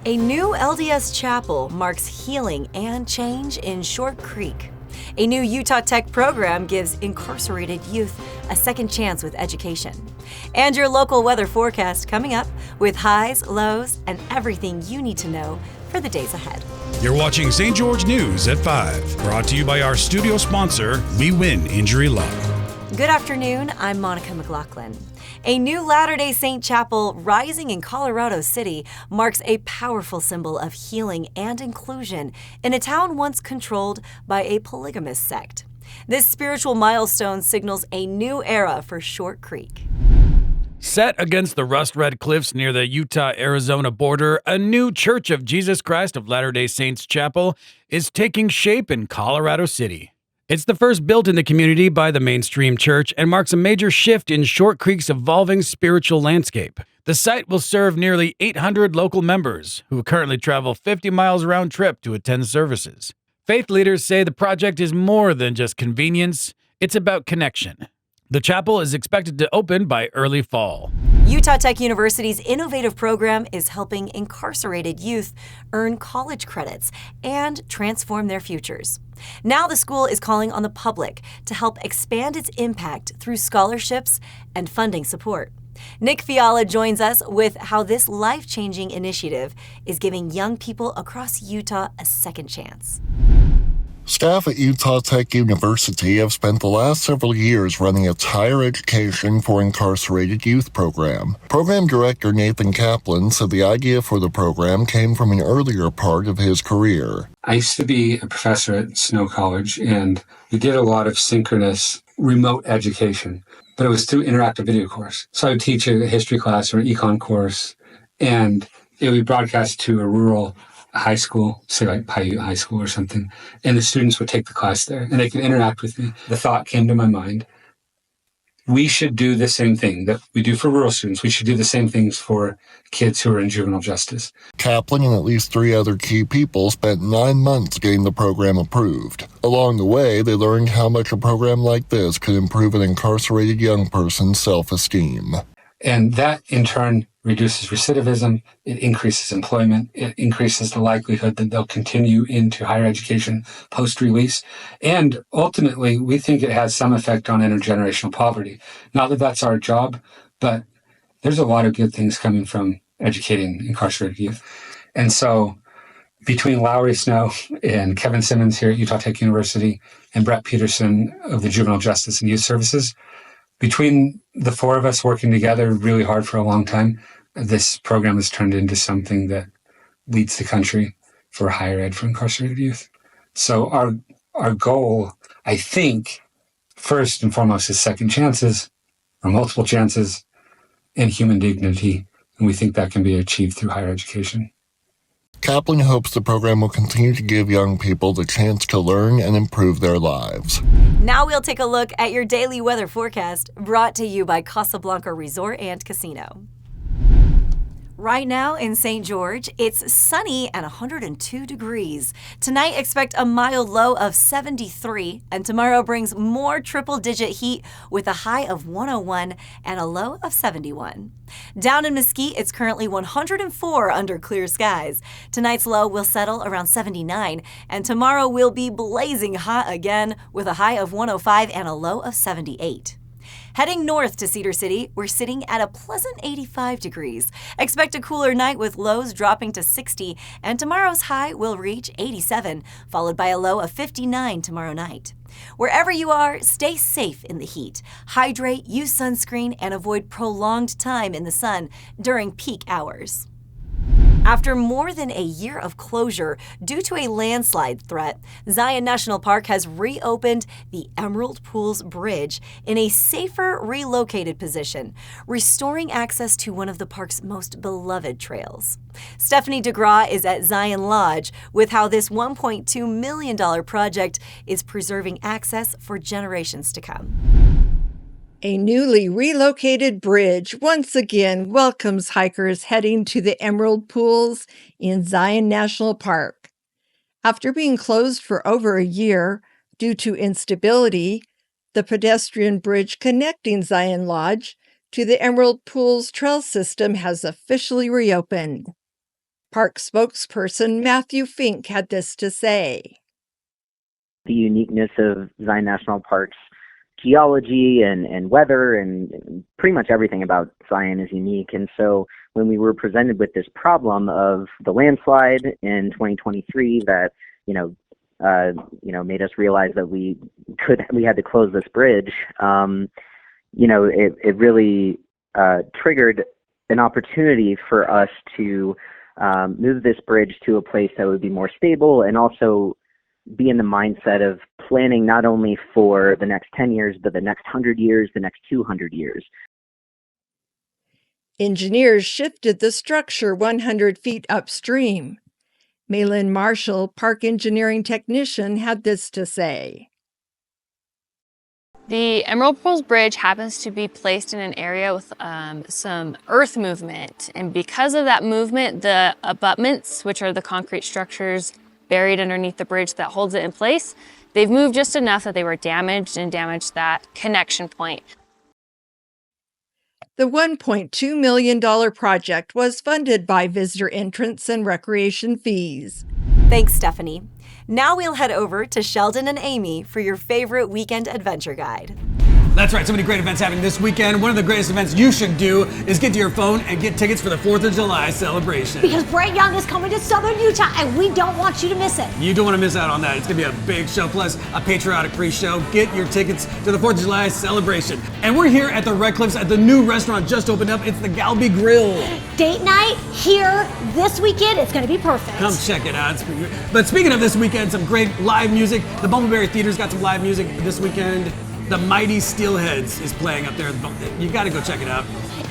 A new LDS chapel marks healing and change in Short Creek. A new Utah Tech program gives incarcerated youth a second chance with education. And your local weather forecast coming up with highs, lows, and everything you need to know for the days ahead. You're watching St. George News at 5, brought to you by our studio sponsor, We Win Injury Law. Good afternoon, I'm Monica McLaughlin. A new Latter-day Saint chapel rising in Colorado City marks a powerful symbol of healing and inclusion in a town once controlled by a polygamous sect. This spiritual milestone signals a new era for Short Creek. Set against the rust-red cliffs near the Utah-Arizona border, a new Church of Jesus Christ of Latter-day Saints chapel is taking shape in Colorado City. It's the first built in the community by the mainstream church and marks a major shift in Short Creek's evolving spiritual landscape. The site will serve nearly 800 local members who currently travel 50 miles round trip to attend services. Faith leaders say the project is more than just convenience, it's about connection. The chapel is expected to open by early fall. Utah Tech University's innovative program is helping incarcerated youth earn college credits and transform their futures. Now the school is calling on the public to help expand its impact through scholarships and funding support. Nick Fiala joins us with how this life-changing initiative is giving young people across Utah a second chance. Staff at Utah Tech University have spent the last several years running its Higher Education for Incarcerated Youth program. Program Director Nathan Kaplan said the idea for the program came from an earlier part of his career. I used to be a professor at Snow College, and we did a lot of synchronous remote education, but it was through interactive video course. So I would teach a history class or an econ course, and it would be broadcast to a rural high school, say like Paiute High School or something, and the students would take the class there and they could interact with me. The thought came to my mind, we should do the same thing that we do for rural students. We should do the same things for kids who are in juvenile justice. Kaplan and at least 3 other key people spent 9 months getting the program approved. Along the way, they learned how much a program like this could improve an incarcerated young person's self-esteem. And that, in turn, reduces recidivism, it increases employment, it increases the likelihood that they'll continue into higher education post-release. And ultimately, we think it has some effect on intergenerational poverty. Not that that's our job, but there's a lot of good things coming from educating incarcerated youth. And so between Lowry Snow and Kevin Simmons here at Utah Tech University and Brett Peterson of the Juvenile Justice and Youth Services, between the 4 of us working together really hard for a long time, this program has turned into something that leads the country for higher ed for incarcerated youth. So our goal, I think, first and foremost is second chances or multiple chances and human dignity. And we think that can be achieved through higher education. Kaplan hopes the program will continue to give young people the chance to learn and improve their lives. Now we'll take a look at your daily weather forecast brought to you by Casablanca Resort and Casino. Right now in St. George, it's sunny and 102 degrees. Tonight, expect a mild low of 73, and tomorrow brings more triple-digit heat with a high of 101 and a low of 71. Down in Mesquite, it's currently 104 under clear skies. Tonight's low will settle around 79, and tomorrow will be blazing hot again with a high of 105 and a low of 78. Heading north to Cedar City, we're sitting at a pleasant 85 degrees. Expect a cooler night with lows dropping to 60, and tomorrow's high will reach 87, followed by a low of 59 tomorrow night. Wherever you are, stay safe in the heat. Hydrate, use sunscreen, and avoid prolonged time in the sun during peak hours. After more than a year of closure due to a landslide threat, Zion National Park has reopened the Emerald Pools Bridge in a safer, relocated position, restoring access to one of the park's most beloved trails. Stephanie DeGraw is at Zion Lodge with how this $1.2 million project is preserving access for generations to come. A newly relocated bridge once again welcomes hikers heading to the Emerald Pools in Zion National Park. After being closed for over a year due to instability, the pedestrian bridge connecting Zion Lodge to the Emerald Pools trail system has officially reopened. Park spokesperson Matthew Fink had this to say. The uniqueness of Zion National Park's geology and weather and pretty much everything about Zion is unique. And so when we were presented with this problem of the landslide in 2023 that, made us realize that we had to close this bridge, it really triggered an opportunity for us to move this bridge to a place that would be more stable and also be in the mindset of planning not only for the next 10 years, but the next 100 years, the next 200 years. Engineers shifted the structure 100 feet upstream. Malin Marshall, park engineering technician, had this to say. The Emerald Pools Bridge happens to be placed in an area with some earth movement. And because of that movement, the abutments, which are the concrete structures buried underneath the bridge that holds it in place, they've moved just enough that they were damaged and damaged that connection point. The $1.2 million project was funded by visitor entrance and recreation fees. Thanks, Stephanie. Now we'll head over to Sheldon and Amy for your favorite weekend adventure guide. That's right, so many great events happening this weekend. One of the greatest events you should do is get to your phone and get tickets for the 4th of July celebration. Because Brett Young is coming to Southern Utah, and we don't want you to miss it. You don't want to miss out on that. It's going to be a big show, plus a patriotic pre-show. Get your tickets to the 4th of July celebration. And we're here at the Red Cliffs at the new restaurant just opened up. It's the Galby Grill. Date night here this weekend. It's going to be perfect. Come check it out. But speaking of this weekend, some great live music. The Bumbleberry Theater's got some live music this weekend. The Mighty Steelheads is playing up there. You got to go check it out.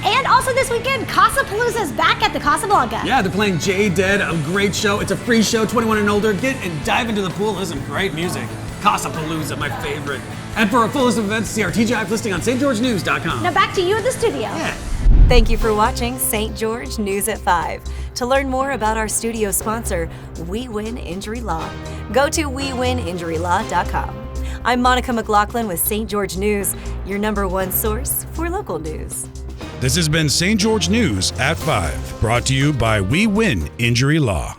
And also this weekend, Casapalooza is back at the Casablanca. Yeah, they're playing Jay Dead, a great show. It's a free show, 21 and older. Get and dive into the pool. There's some great music. Casapalooza, my favorite. And for a full list of events, see our TGI listing on stgeorgenews.com. Now back to you in the studio. Yeah. Thank you for watching St. George News at 5. To learn more about our studio sponsor, We Win Injury Law, go to wewininjurylaw.com. I'm Monica McLaughlin with St. George News, your #1 source for local news. This has been St. George News at 5, brought to you by We Win Injury Law.